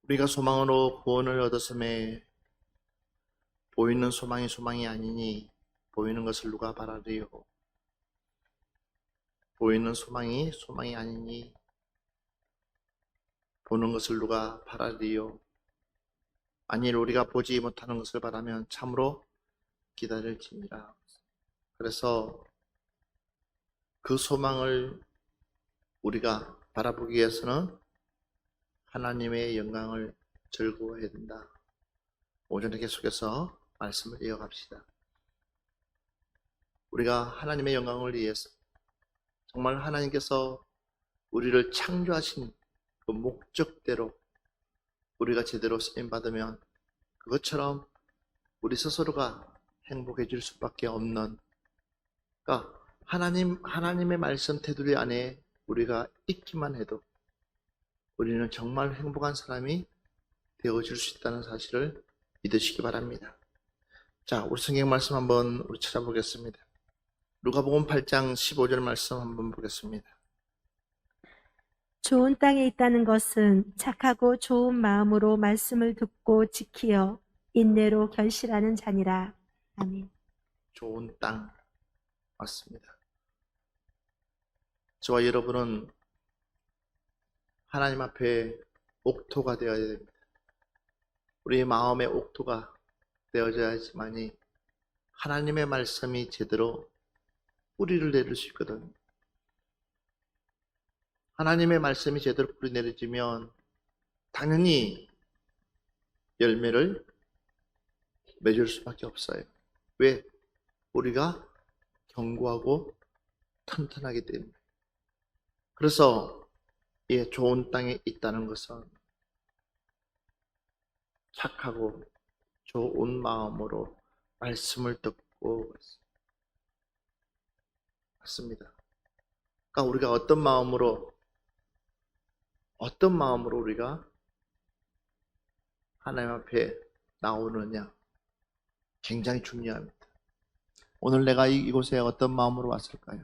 우리가 소망으로 구원을 얻었음에 보이는 소망이 소망이 아니니 보이는 것을 누가 바라리요. 보이는 소망이 소망이 아니니 보는 것을 누가 바라리요. 만일 우리가 보지 못하는 것을 바라면 참으로 기다릴지니라. 그래서 그 소망을 우리가 바라보기 위해서는 하나님의 영광을 즐거워해야 된다. 오전에 계속해서 말씀을 이어갑시다. 우리가 하나님의 영광을 위해서 정말 하나님께서 우리를 창조하신 그 목적대로 우리가 제대로 쓰임받으면 그것처럼 우리 스스로가 행복해질 수밖에 없는, 그러니까 하나님의 말씀 테두리 안에 우리가 있기만 해도 우리는 정말 행복한 사람이 되어질 수 있다는 사실을 믿으시기 바랍니다. 자, 우리 성경 말씀 한번 우리 찾아보겠습니다. 누가복음 8장 15절 말씀 한번 보겠습니다. 좋은 땅에 있다는 것은 착하고 좋은 마음으로 말씀을 듣고 지키어 인내로 결실하는 자니라. 아멘. 좋은 땅 맞습니다. 저와 여러분은 하나님 앞에 옥토가 되어야 됩니다. 우리의 마음의 옥토가 되어져야지만이 하나님의 말씀이 제대로 뿌리를 내릴 수 있거든요. 하나님의 말씀이 제대로 뿌리 내려지면 당연히 열매를 맺을 수밖에 없어요. 왜? 우리가 견고하고 튼튼하기 때문에. 그래서 이 좋은 땅에 있다는 것은 착하고 좋은 마음으로 말씀을 듣고 맞습니다. 그러니까 우리가 어떤 마음으로 우리가 하나님 앞에 나오느냐 굉장히 중요합니다. 오늘 내가 이곳에 어떤 마음으로 왔을까요?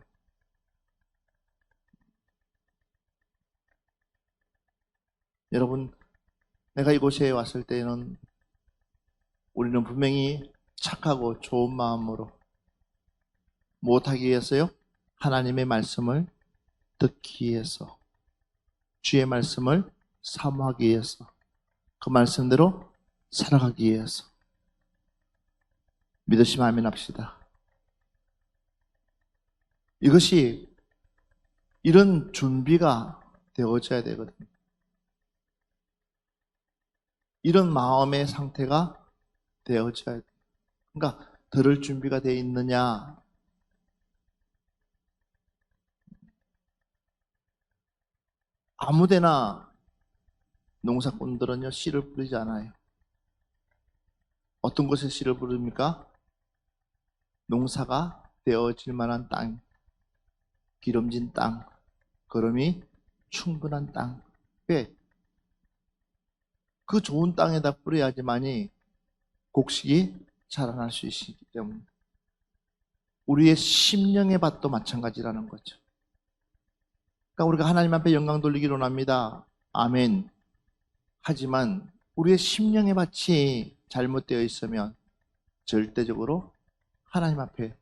여러분, 내가 이곳에 왔을 때는 우리는 분명히 착하고 좋은 마음으로 무엇하기 위해서요? 하나님의 말씀을 듣기 위해서, 주의 말씀을 사모하기 위해서, 그 말씀대로 살아가기 위해서. 믿으시면 아멘 합시다. 이것이 이런 준비가 되어져야 되거든요. 이런 마음의 상태가 되어져야 돼요. 그러니까 들을 준비가 되어 있느냐, 아무데나 농사꾼들은요 씨를 뿌리지 않아요. 어떤 곳에 씨를 뿌립니까? 농사가 되어질 만한 땅, 기름진 땅, 거름이 충분한 땅. 왜? 그 좋은 땅에다 뿌려야지만이 곡식이 자라날 수 있기 때문에. 우리의 심령의 밭도 마찬가지라는 거죠. 그러니까 우리가 하나님 앞에 영광 돌리기로 합니다. 아멘. 하지만 우리의 심령의 밭이 잘못되어 있으면 절대적으로 하나님 앞에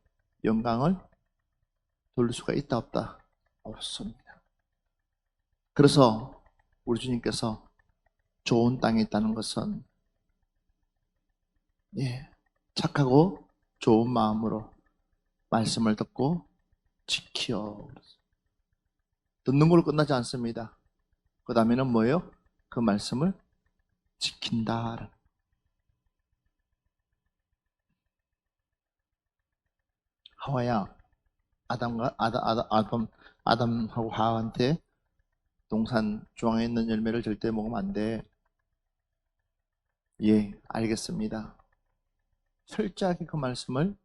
영광을 돌릴 수가 있다 없다? 없습니다. 그래서 우리 주님께서 좋은 땅에 있다는 것은 착하고 좋은 마음으로 말씀을 듣고 지켜. 듣는 걸로 끝나지 않습니다. 그 다음에는 뭐예요? 그 말씀을 지킨다. 하와야 아담하고 하와한테 동산 중앙에 있는 열매를 절대 먹으면 안 돼. 예, 알겠습니다. 철저하게 그 말씀을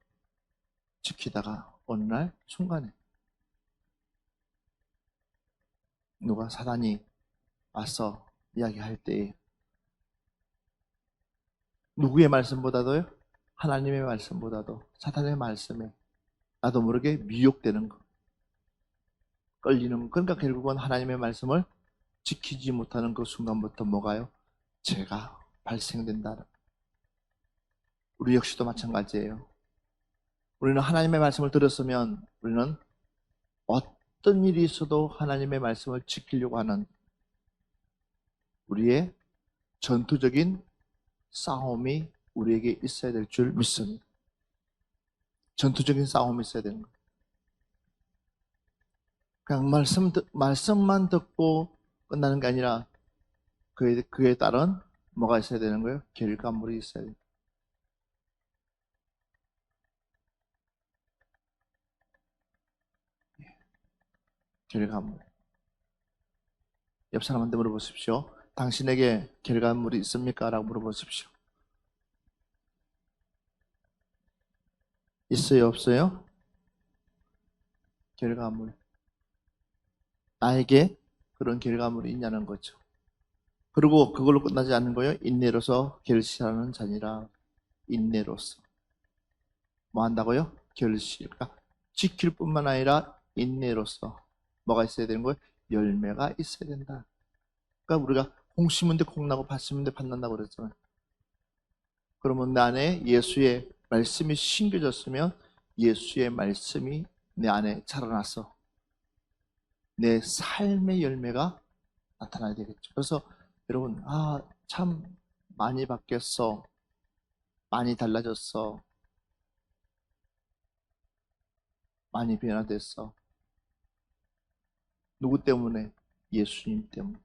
지키다가 어느 날 순간에 누가 사단이 와서 이야기할 때 누구의 말씀보다도요? 하나님의 말씀보다도 사단의 말씀에 나도 모르게 미혹되는 거, 끌리는 거. 그러니까 결국은 하나님의 말씀을 지키지 못하는 그 순간부터 뭐가요? 죄가 발생된다. 우리 역시도 마찬가지예요. 우리는 하나님의 말씀을 들었으면 우리는 어떤 일이 있어도 하나님의 말씀을 지키려고 하는 우리의 전투적인 싸움이 우리에게 있어야 될 줄 믿습니다. 전투적인 싸움이 있어야 되는 거예요. 그냥 말씀만 듣고 끝나는 게 아니라 그에 따른 뭐가 있어야 되는 거예요? 결과물이 있어야 돼요. 결과물. 옆 사람한테 물어보십시오. 당신에게 결과물이 있습니까? 라고 물어보십시오. 있어요? 없어요? 결과물. 나에게 그런 결과물이 있냐는 거죠. 그리고 그걸로 끝나지 않는 거예요. 인내로서 결실하는 자니라. 인내로서. 뭐 한다고요? 결실. 그러니까 지킬 뿐만 아니라 인내로서 뭐가 있어야 되는 거예요? 열매가 있어야 된다. 그러니까 우리가 콩 심은 데 콩 나고 팥 심은 데 팥 난다고 그랬잖아요. 그러면 내 안에 예수의 말씀이 심겨졌으면 예수의 말씀이 내 안에 자라나서 내 삶의 열매가 나타나야 되겠죠. 그래서 여러분, 참 많이 바뀌었어. 많이 달라졌어. 많이 변화됐어. 누구 때문에? 예수님 때문에.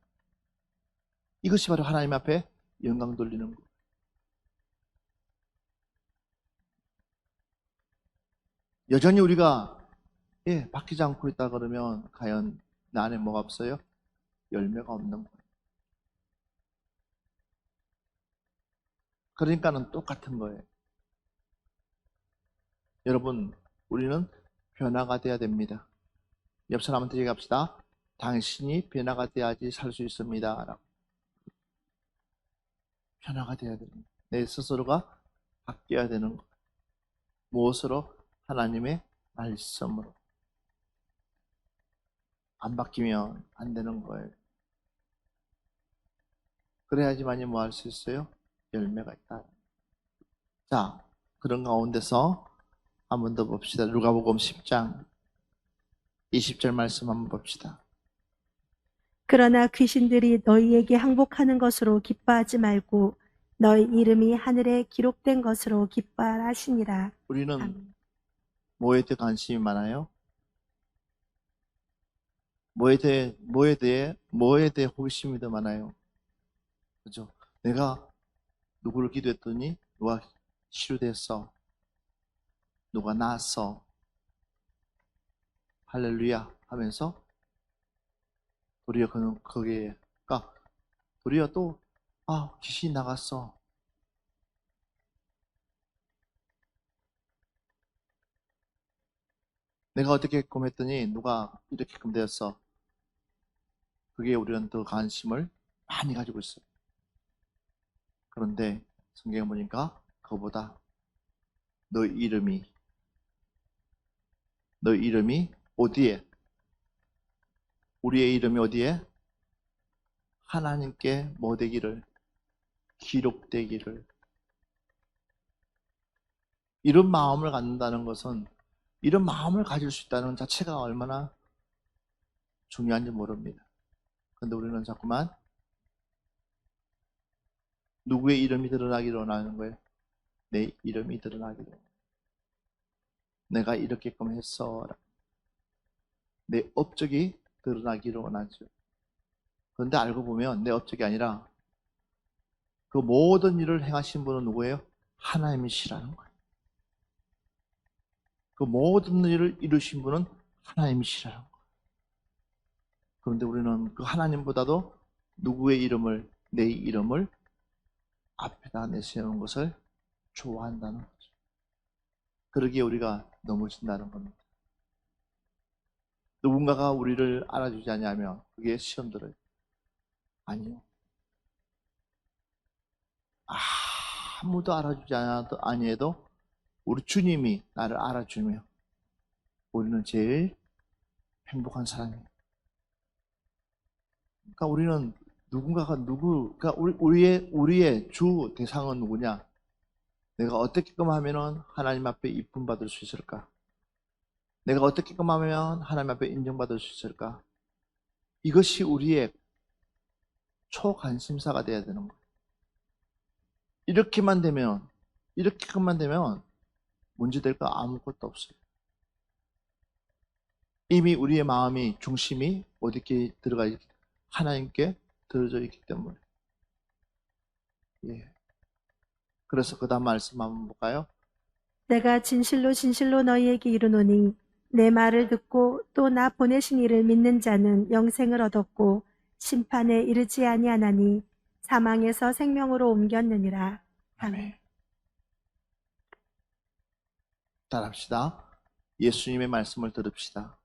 이것이 바로 하나님 앞에 영광 돌리는 거. 여전히 우리가 바뀌지 않고 있다 그러면 과연 내 안에 뭐가 없어요? 열매가 없는 거예요. 그러니까는 똑같은 거예요. 여러분, 우리는 변화가 돼야 됩니다. 옆 사람한테 얘기합시다. 당신이 변화가 돼야지 살 수 있습니다. 라고. 변화가 돼야 됩니다. 내 스스로가 바뀌어야 되는 거. 무엇으로? 하나님의 말씀으로. 안 바뀌면 안 되는 거예요. 그래야지만이 뭐 할 수 있어요? 열매가 있다. 자, 그런 가운데서 한 번 더 봅시다. 누가복음 10장 20절 말씀 한번 봅시다. 그러나 귀신들이 너희에게 항복하는 것으로 기뻐하지 말고 너희 이름이 하늘에 기록된 것으로 기뻐하라 하시니라. 우리는 아멘. 뭐에 대해 관심이 많아요? 뭐에 대해 호기심이 더 많아요? 그죠? 내가 누구를 기도했더니 누가 치료됐어. 누가 나았어. 할렐루야 하면서 도리어 그는 거기에가 도리어 또 귀신이 나갔어. 내가 어떻게끔 했더니 누가 이렇게끔 되었어. 그게 우리는 더 관심을 많이 가지고 있어요. 그런데 성경에 보니까 그거보다 너 이름이 어디에? 우리의 이름이 어디에? 하나님께 뭐 되기를? 기록되기를. 이런 마음을 갖는다는 것은 이런 마음을 가질 수 있다는 자체가 얼마나 중요한지 모릅니다. 그런데 우리는 자꾸만 누구의 이름이 드러나기를 원하는 거예요? 내 이름이 드러나기를. 내가 이렇게끔 했어. 내 업적이 드러나기를 원하죠. 그런데 알고 보면 내 업적이 아니라 그 모든 일을 행하신 분은 누구예요? 하나님이시라는 거예요. 그 모든 일을 이루신 분은 하나님이시라는 거예요. 그런데 우리는 그 하나님보다도 누구의 이름을, 내 이름을 앞에다 내세우는 것을 좋아한다는 거죠. 그러기에 우리가 넘어진다는 겁니다. 누군가가 우리를 알아주지 않냐면 그게 시험 들어요. 아니요. 아무도 알아주지 아니해도 우리 주님이 나를 알아주며 우리는 제일 행복한 사람이에요. 그러니까 우리는 누구가 우리의 주 대상은 누구냐? 내가 어떻게끔 하면은 하나님 앞에 이쁨 받을 수 있을까? 내가 어떻게끔 하면 하나님 앞에 인정받을 수 있을까? 이것이 우리의 초관심사가 돼야 되는 거예요. 이렇게만 되면 문제될 거 아무것도 없어요. 이미 우리의 마음이 중심이 어디에 들어가 있기 하나님께 들어져 있기 때문에. 예. 그래서 그 다음 말씀 한번 볼까요? 내가 진실로 진실로 너희에게 이르노니 내 말을 듣고 또 나 보내신 이를 믿는 자는 영생을 얻었고 심판에 이르지 아니하나니 사망에서 생명으로 옮겼느니라. 아멘. 따라합시다. 예수님의 말씀을 들읍시다.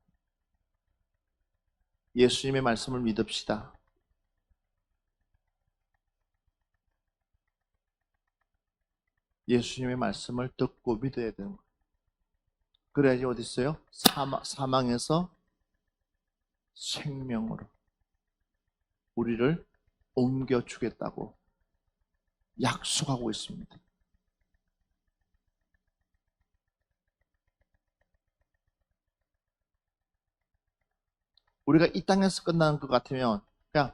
예수님의 말씀을 믿읍시다. 예수님의 말씀을 듣고 믿어야 되는 거예요. 그래야지 어디 있어요? 사망에서 생명으로 우리를 옮겨주겠다고 약속하고 있습니다. 우리가 이 땅에서 끝나는 것 같으면 그냥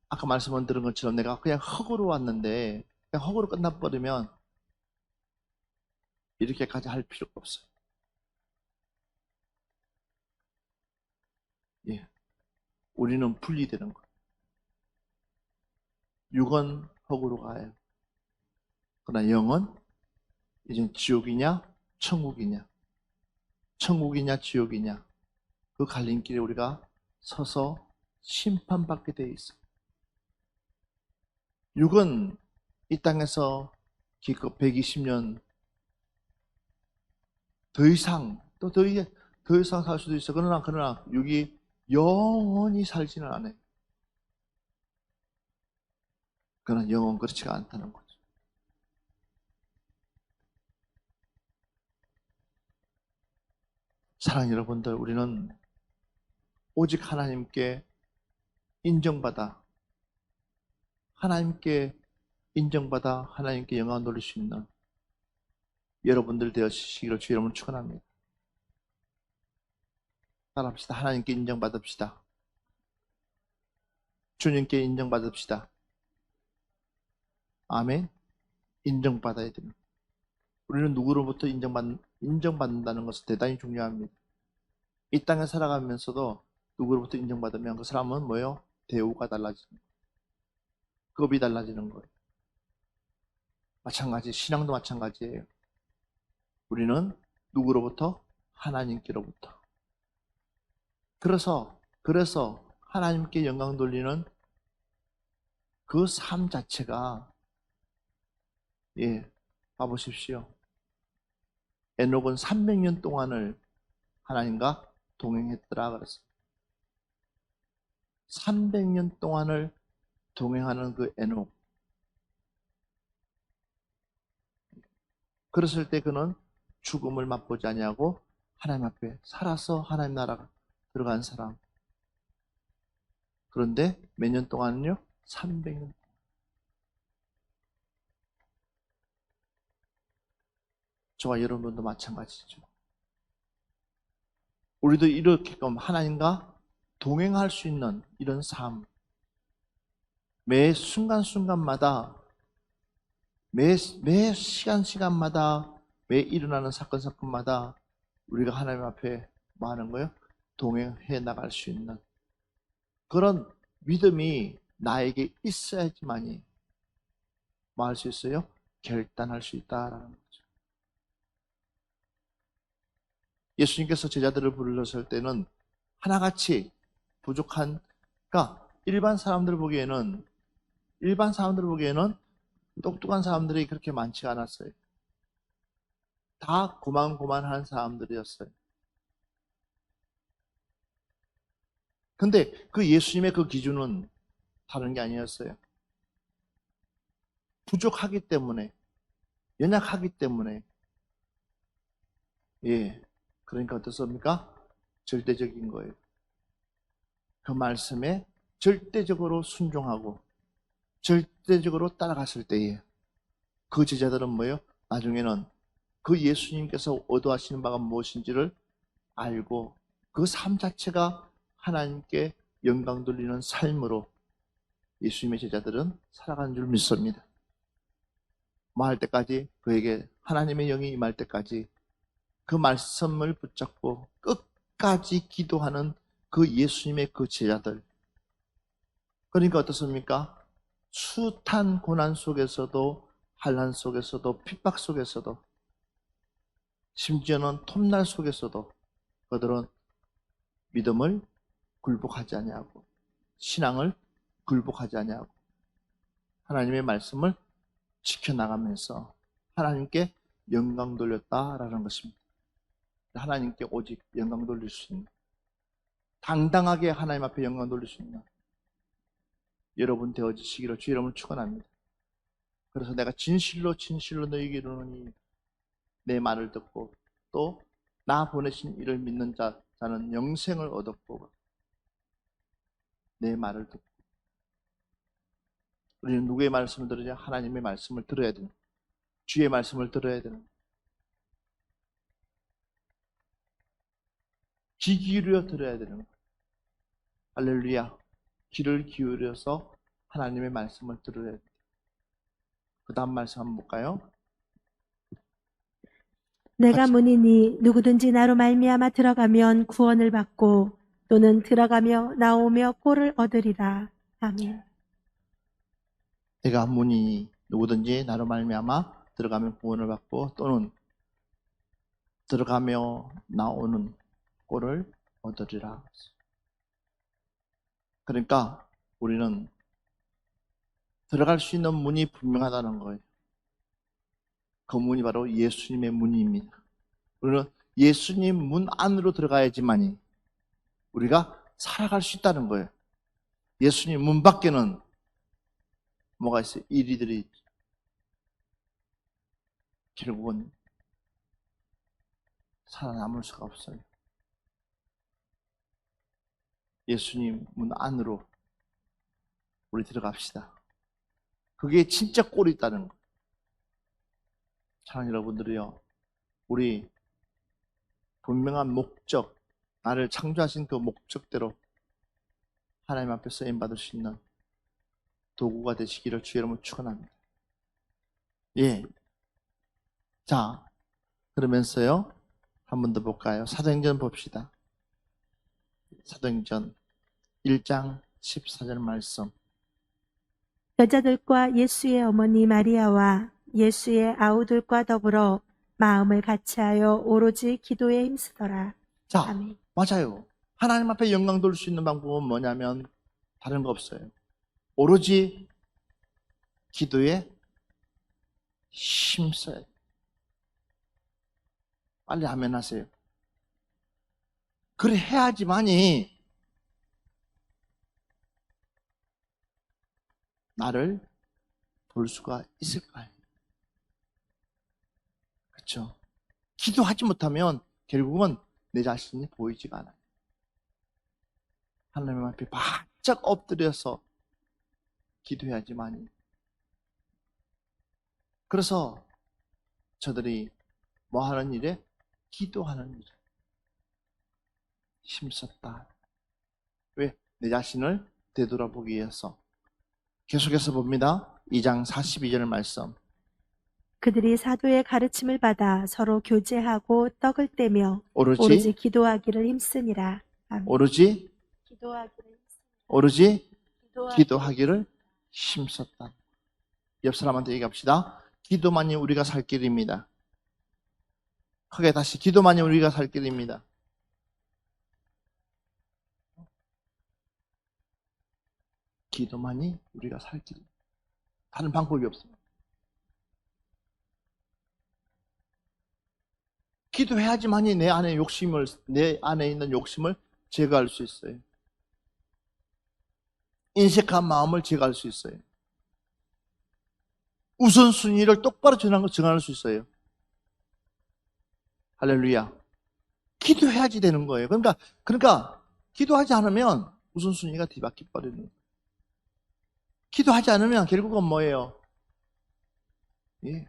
아까 말씀을 들은 것처럼 내가 그냥 흙으로 왔는데 그냥 흙으로 끝나버리면 이렇게까지 할 필요가 없어요. 예, 우리는 분리되는 거예요. 육은 흙으로 가요. 그러나 영은 이제 지옥이냐 천국이냐 지옥이냐 그 갈림길에 우리가 서서 심판받게 되어 있어요. 육은 이 땅에서 기껏 120년 더 이상 살 수도 있어. 그러나 육이 영원히 살지는 않아요. 그러나 영은 그렇지가 않다는 거죠. 사랑하는 여러분들, 우리는 오직 하나님께 인정받아 하나님께 영광을 돌릴 수 있는 여러분들 되어주시기를 주 이름으로 축원합니다. 따라합시다. 하나님께 인정받읍시다. 주님께 인정받읍시다. 아멘. 인정받아야 됩니다. 우리는 누구로부터 인정받는다는 것은 대단히 중요합니다. 이 땅에 살아가면서도 누구로부터 인정받으면 그 사람은 뭐예요? 대우가 달라지는 거예요. 급이 달라지는 거예요. 마찬가지, 신앙도 마찬가지예요. 우리는 누구로부터? 하나님께로부터. 그래서 하나님께 영광 돌리는 그 삶 자체가 봐보십시오. 에녹은 300년 동안을 하나님과 동행했더라 그랬어요. 300년 동안을 동행하는 그 에녹. 그랬을 때 그는 죽음을 맛보지 아니하고 하나님 앞에 살아서 하나님 나라가 들어간 사람. 그런데 몇 년 동안은요? 300년. 저와 여러분도 마찬가지죠. 우리도 이렇게끔 하나님과 동행할 수 있는 이런 삶. 매 순간순간마다 매 시간마다 매 일어나는 사건마다 우리가 하나님 앞에 뭐 하는 거예요? 동행해 나갈 수 있는 그런 믿음이 나에게 있어야지만이 뭐 할 수 있어요? 결단할 수 있다라는 거죠. 예수님께서 제자들을 부르셨을 때는 하나같이 부족한, 그러니까 일반 사람들 보기에는 똑똑한 사람들이 그렇게 많지 않았어요. 다 고만고만한 사람들이었어요. 근데 그 예수님의 그 기준은 다른 게 아니었어요. 부족하기 때문에, 연약하기 때문에, 그러니까 어떻습니까? 절대적인 거예요. 그 말씀에 절대적으로 순종하고 절대적으로 따라갔을 때에 그 제자들은 뭐예요? 나중에는 그 예수님께서 의도하시는 바가 무엇인지를 알고 그 삶 자체가 하나님께 영광 돌리는 삶으로 예수님의 제자들은 살아가는 줄 믿습니다. 뭐할 때까지 그에게 하나님의 영이 임할 때까지 그 말씀을 붙잡고 끝까지 기도하는 그 예수님의 그 제자들. 그러니까 어떻습니까? 숱한 고난 속에서도 환난 속에서도 핍박 속에서도 심지어는 톱날 속에서도 그들은 믿음을 굴복하지 아니하고 신앙을 굴복하지 아니하고 하나님의 말씀을 지켜나가면서 하나님께 영광 돌렸다라는 것입니다. 하나님께 오직 영광 돌릴 수 있는, 당당하게 하나님 앞에 영광 돌릴 수 있는 여러분 되어지시기를 주의 이름으로 축원합니다. 그래서 내가 진실로 진실로 너희에게 이르노니 내 말을 듣고 또 나 보내신 이를 믿는 자는 영생을 얻었고 내 말을 듣고. 우리는 누구의 말씀을 들으냐? 하나님의 말씀을 들어야 되는, 주의 말씀을 들어야 되는, 귀 기울여 들어야 되는 거예요. 할렐루야. 귀를 기울여서 하나님의 말씀을 들어야 돼요. 그 다음 말씀 한번 볼까요? 내가 문이니 누구든지 나로 말미암아 들어가면 구원을 받고 또는 들어가며 나오며 꼴을 얻으리라. 아멘. 내가 문이니 누구든지 나로 말미암아 들어가면 구원을 받고 또는 들어가며 나오는 꼴을 얻으리라. 그러니까 우리는 들어갈 수 있는 문이 분명하다는 거예요. 그 문이 바로 예수님의 문입니다. 우리는 예수님 문 안으로 들어가야지만이 우리가 살아갈 수 있다는 거예요. 예수님 문 밖에는 뭐가 있어요? 이리들이 있죠. 결국은 살아남을 수가 없어요. 예수님 문 안으로 우리 들어갑시다. 그게 진짜 꼴이 있다는 거예요. 사랑하는 여러분들이요, 우리 분명한 목적, 나를 창조하신 그 목적대로 하나님 앞에 쓰임받을 수 있는 도구가 되시기를 주의 이름으로 축원합니다. 예. 자, 그러면서요, 한 번 더 볼까요? 사도행전 봅시다. 사도행전 1장 14절 말씀. 여자들과 예수의 어머니 마리아와 예수의 아우들과 더불어 마음을 같이하여 오로지 기도에 힘쓰더라. 자, 아멘. 맞아요. 하나님 앞에 영광 돌릴 수 있는 방법은 뭐냐면 다른 거 없어요. 오로지 기도에 힘써야 돼요. 빨리 아멘 하세요. 그래 해야지만이 나를 볼 수가 있을 거예요. 그렇죠? 기도하지 못하면 결국은 내 자신이 보이지가 않아요. 하나님 앞에 바짝 엎드려서 기도해야지만이. 그래서 저들이 뭐 하는 일에? 기도하는 일에 힘썼다. 왜? 내 자신을 되돌아보기 위해서. 계속해서 봅니다. 2장 42절 말씀. 그들이 사도의 가르침을 받아 서로 교제하고 떡을 떼며 오로지 오로지 기도하기를 힘쓰니라. 아멘. 오로지 기도하기를 기도하기를 힘썼다. 옆 사람한테 얘기합시다. 기도만이 우리가 살 길입니다. 크게 다시, 기도만이 우리가 살 길입니다. 기도만이 우리가 살 길입니다. 다른 방법이 없습니다. 기도해야지만이 내 안에 있는 욕심을 제거할 수 있어요. 인색한 마음을 제거할 수 있어요. 우선순위를 똑바로 정할 수 있어요. 할렐루야. 기도해야지 되는 거예요. 그러니까 기도하지 않으면 우선순위가 뒤바뀌어 버리는 거예요. 기도하지 않으면 결국은 뭐예요? 예.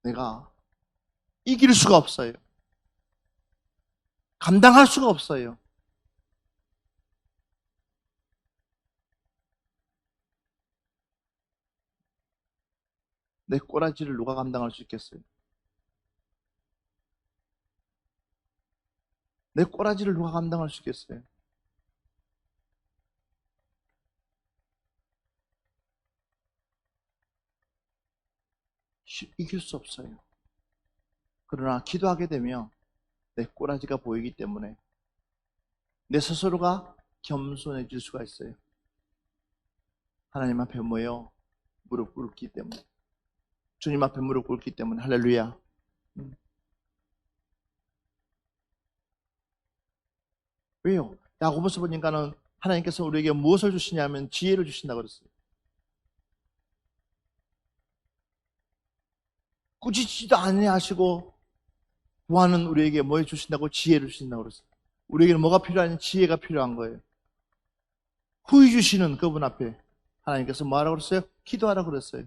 내가 이길 수가 없어요. 감당할 수가 없어요. 내 꼬라지를 누가 감당할 수 있겠어요? 내 꼬라지를 누가 감당할 수 있겠어요? 이길 수 없어요. 그러나 기도하게 되면 내 꼬라지가 보이기 때문에 내 스스로가 겸손해질 수가 있어요. 하나님 앞에 모여 무릎 꿇기 때문에, 주님 앞에 무릎 꿇기 때문에. 할렐루야. 왜요? 야고보서 보니까는 하나님께서 우리에게 무엇을 주시냐면 지혜를 주신다고 그랬어요. 꾸짖지도 아니하시고 구하는 우리에게 뭐 주신다고? 지혜를 주신다고 그랬어요. 우리에게는 뭐가 필요하냐? 지혜가 필요한 거예요. 후히 주시는 그분 앞에 하나님께서 뭐 하라고 그랬어요? 기도하라고 그랬어요.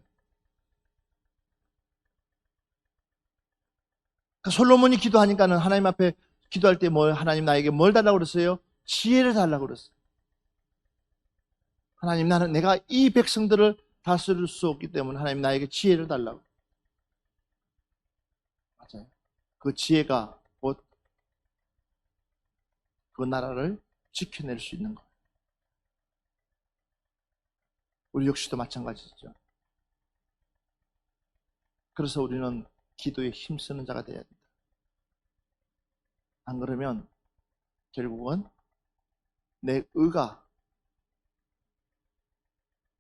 그러니까 솔로몬이 기도하니까는 하나님 앞에 기도할 때 하나님 나에게 뭘 달라고 그랬어요? 지혜를 달라고 그랬어요. 하나님, 내가 이 백성들을 다스릴 수 없기 때문에 하나님 나에게 지혜를 달라고. 맞아요. 그 지혜가 곧 그 나라를 지켜낼 수 있는 거예요. 우리 역시도 마찬가지죠. 그래서 우리는 기도에 힘쓰는 자가 되어야 된다. 안 그러면 결국은 내 의가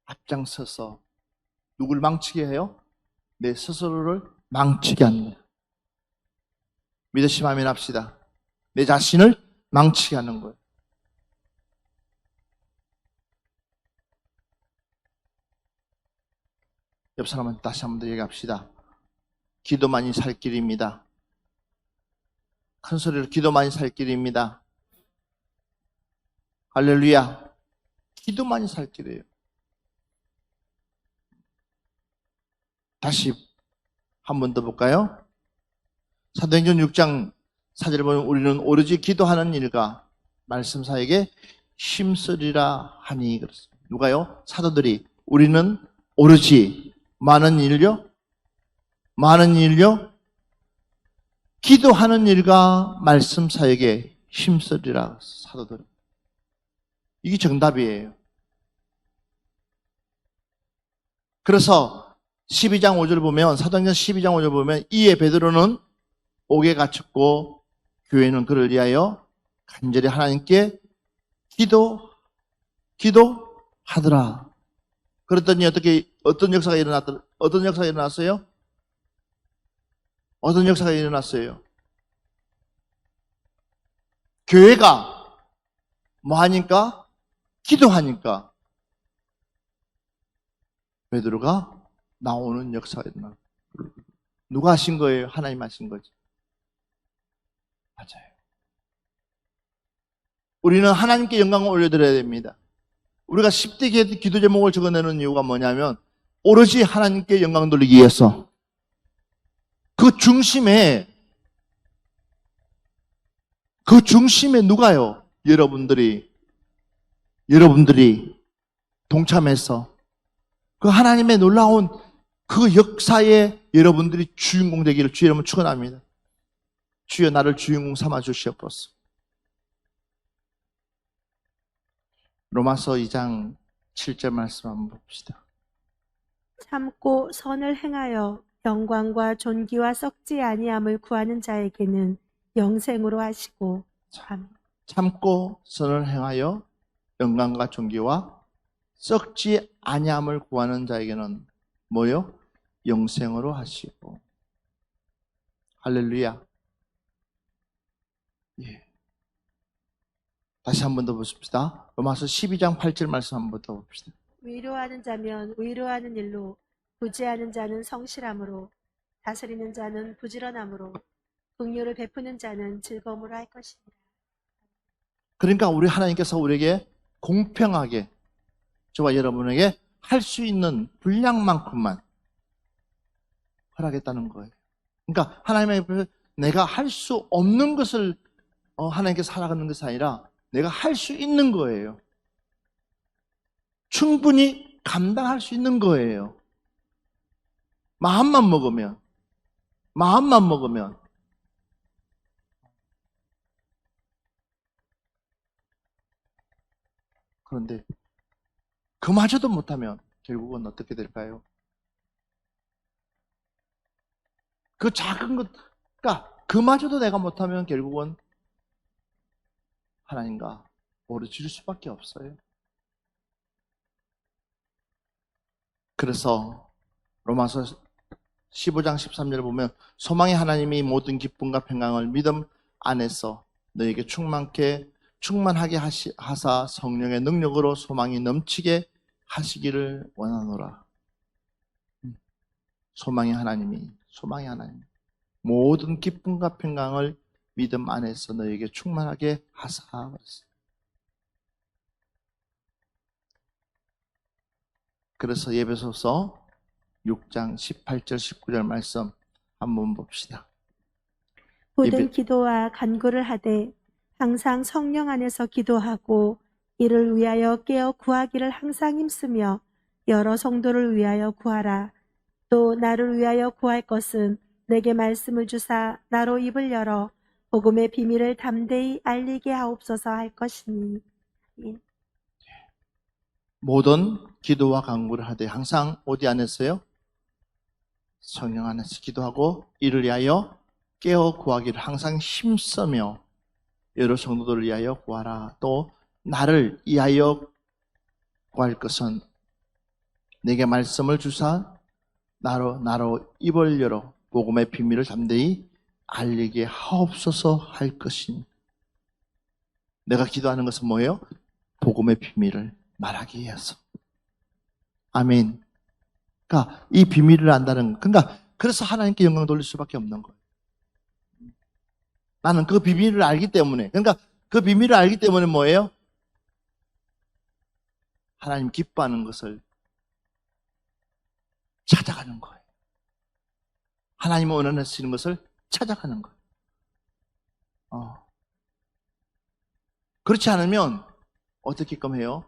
앞장서서 누굴 망치게 해요? 내 스스로를 망치게 하는 거예요. 믿으시면 아멘 합시다. 내 자신을 망치게 하는 거예요. 옆 사람한테 다시 한번 더 얘기합시다. 기도만이 살 길입니다. 큰 소리로 기도만이 살 길입니다. 할렐루야. 기도만이 살 길이에요. 다시 한 번 더 볼까요? 사도행전 6장 4절에 보면 우리는 오로지 기도하는 일과 말씀사에게 힘쓰리라 하니 그렇습니다. 누가요? 사도들이. 우리는 오로지 많은 일요? 기도하는 일과 말씀사에게 힘쓰리라. 사도들. 이게 정답이에요. 그래서 12장 5절 보면, 사도행전 12장 5절 보면, 이에 베드로는 옥에 갇혔고 교회는 그를 위하여 간절히 하나님께 기도하더라. 그랬더니 어떤 역사가 일어났어요? 어떤 역사가 일어났어요? 교회가 뭐 하니까? 기도하니까 베드로가 나오는 역사가 일어나. 누가 하신 거예요? 하나님 하신 거죠. 맞아요. 우리는 하나님께 영광을 올려드려야 됩니다. 우리가 10대 기도 제목을 적어내는 이유가 뭐냐면 오로지 하나님께 영광 돌리기 위해서 그 중심에 누가요? 여러분들이 동참해서 그 하나님의 놀라운 그 역사에 여러분들이 주인공 되기를 주의 이름으로 축원합니다. 주여 나를 주인공 삼아 주시옵소서. 로마서 2장 7절 말씀 한번 봅시다. 참고 선을 행하여 영광과 존귀와 썩지 아니함을 구하는 자에게는 영생으로 하시고. 아멘. 참고 선을 행하여 영광과 존귀와 썩지 아니함을 구하는 자에게는 뭐요? 영생으로 하시고. 할렐루야. 예. 다시 한 번 더 보십시다. 로마서 12장 8절 말씀 한 번 더 봅시다. 위로하는 자면 위로하는 일로, 구제하는 자는 성실함으로, 다스리는 자는 부지런함으로, 긍휼을 베푸는 자는 즐거움으로 할 것입니다. 그러니까 우리 하나님께서 우리에게 공평하게 저와 여러분에게 할 수 있는 분량만큼만 허락했다는 거예요. 그러니까 하나님의 앞에 내가 할 수 없는 것을 하나님께서 하라는 것이 아니라 내가 할 수 있는 거예요. 충분히 감당할 수 있는 거예요. 마음만 먹으면. 그런데 그마저도 못하면 결국은 어떻게 될까요? 그 작은 것, 그러니까 그마저도 내가 못하면 결국은 하나님과 멀어질 수밖에 없어요. 그래서 로마서 15장 13절을 보면 소망의 하나님이 모든 기쁨과 평강을 믿음 안에서 너에게 충만하게 하사 성령의 능력으로 소망이 넘치게 하시기를 원하노라. 소망의 하나님 모든 기쁨과 평강을 믿음 안에서 너에게 충만하게 하사. 그래서 에베소서 6장 18절 19절 말씀 한번 봅시다. 모든 기도와 간구를 하되 항상 성령 안에서 기도하고 이를 위하여 깨어 구하기를 항상 힘쓰며 여러 성도를 위하여 구하라. 또 나를 위하여 구할 것은 내게 말씀을 주사 나로 입을 열어 복음의 비밀을 담대히 알리게 하옵소서 할 것이니. 모든 기도와 간구를 하되 항상 어디 안에서요? 성령 안에서 기도하고 이를 위하여 깨어 구하기를 항상 힘쓰며 여러 성도들을 위하여 구하라. 또 나를 위하여 구할 것은 내게 말씀을 주사 나로 입을 열어 복음의 비밀을 담대히 알리게 하옵소서 할 것이니. 내가 기도하는 것은 뭐예요? 복음의 비밀을 말하기 위해서. 아멘. 그러니까 이 비밀을 안다는 거. 그러니까 그래서 하나님께 영광 돌릴 수밖에 없는 거예요. 나는 그 비밀을 알기 때문에. 그러니까 그 비밀을 알기 때문에 뭐예요? 하나님 기뻐하는 것을 찾아가는 거예요. 하나님 원하시는 것을 찾아가는 거예요. 그렇지 않으면 어떻게끔 해요?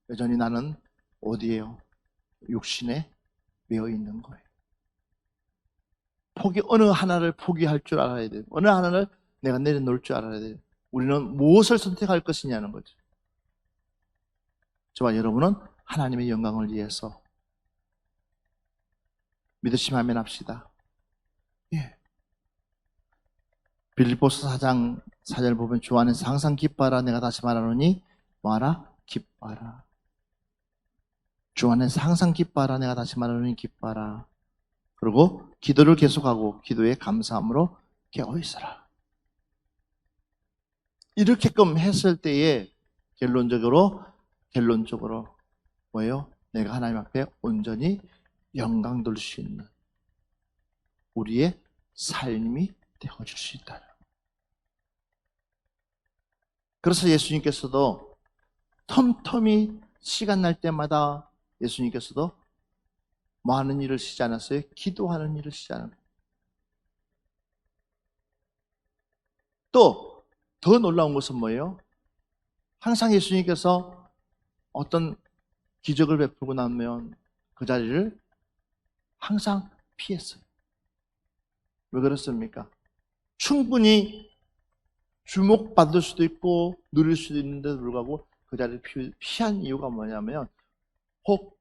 여전히 나는 어디에요? 육신에 매여 있는 거예요. 어느 하나를 포기할 줄 알아야 돼요. 어느 하나를 내가 내려놓을 줄 알아야 돼요. 우리는 무엇을 선택할 것이냐는 거죠. 저와 여러분은 하나님의 영광을 위해서 믿으시면 아멘 합시다. 예. 빌립보서 4장 4절 보면 주 안에서 항상 기뻐하라. 내가 다시 말하노니 뭐하라? 기뻐하라. 주 안에서 항상 기뻐하라. 내가 다시 말하노니 기뻐하라. 그리고 기도를 계속하고 기도에 감사함으로 깨어있어라. 이렇게끔 했을 때에 결론적으로 뭐예요? 내가 하나님 앞에 온전히 영광 돌릴 수 있는 우리의 삶이 되어줄 수 있다. 그래서 예수님께서도 텀텀이 시간 날 때마다 예수님께서도 뭐 하는 일을 쉬지 않았어요? 기도하는 일을 쉬지 않았어요. 또 더 놀라운 것은 뭐예요? 항상 예수님께서 어떤 기적을 베풀고 나면 그 자리를 항상 피했어요. 왜 그렇습니까? 충분히 주목받을 수도 있고 누릴 수도 있는데도 불구하고 그 자리를 피한 이유가 뭐냐면 혹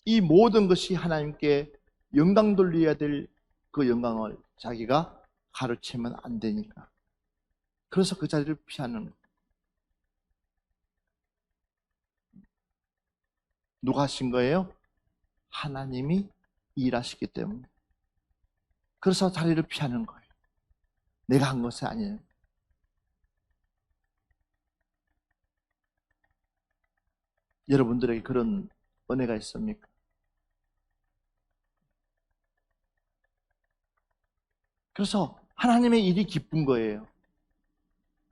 이 모든 것이 하나님께 영광 돌려야 될 그 영광을 자기가 가르치면 안 되니까. 그래서 그 자리를 피하는 거예요. 누가 하신 거예요? 하나님이 일하시기 때문에. 그래서 자리를 피하는 거예요. 내가 한 것이 아니에요. 여러분들에게 그런 은혜가 있습니까? 그래서 하나님의 일이 기쁜 거예요.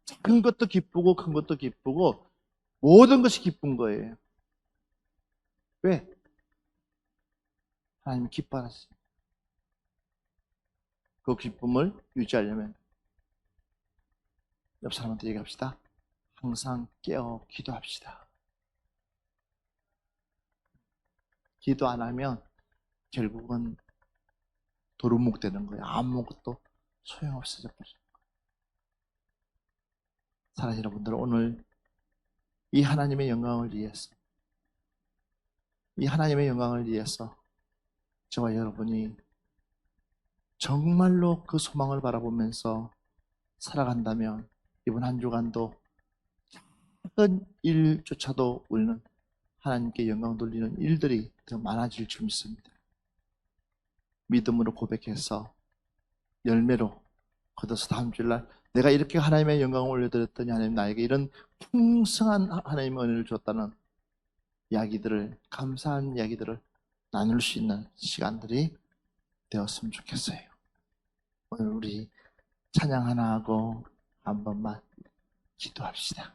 작은 것도 기쁘고 큰 것도 기쁘고 모든 것이 기쁜 거예요. 왜? 하나님이 기뻐하셨어요. 그 기쁨을 유지하려면 옆 사람한테 얘기합시다. 항상 깨어 기도합시다. 기도 안 하면 결국은 도루묵 되는 거예요. 아무것도 소용없어져 버려요. 사랑하는 여러분들, 오늘 이 하나님의 영광을 위해서, 이 하나님의 영광을 위해서 저와 여러분이 정말로 그 소망을 바라보면서 살아간다면 이번 한 주간도 작은 일조차도 우리는 하나님께 영광 돌리는 일들이 더 많아질 줄 믿습니다. 믿음으로 고백해서 열매로 거둬서 다음 주일날 내가 이렇게 하나님의 영광을 올려드렸더니 하나님 나에게 이런 풍성한 하나님의 은혜를 줬다는 이야기들을, 감사한 이야기들을 나눌 수 있는 시간들이 되었으면 좋겠어요. 오늘 우리 찬양 하나 하고 한 번만 기도합시다.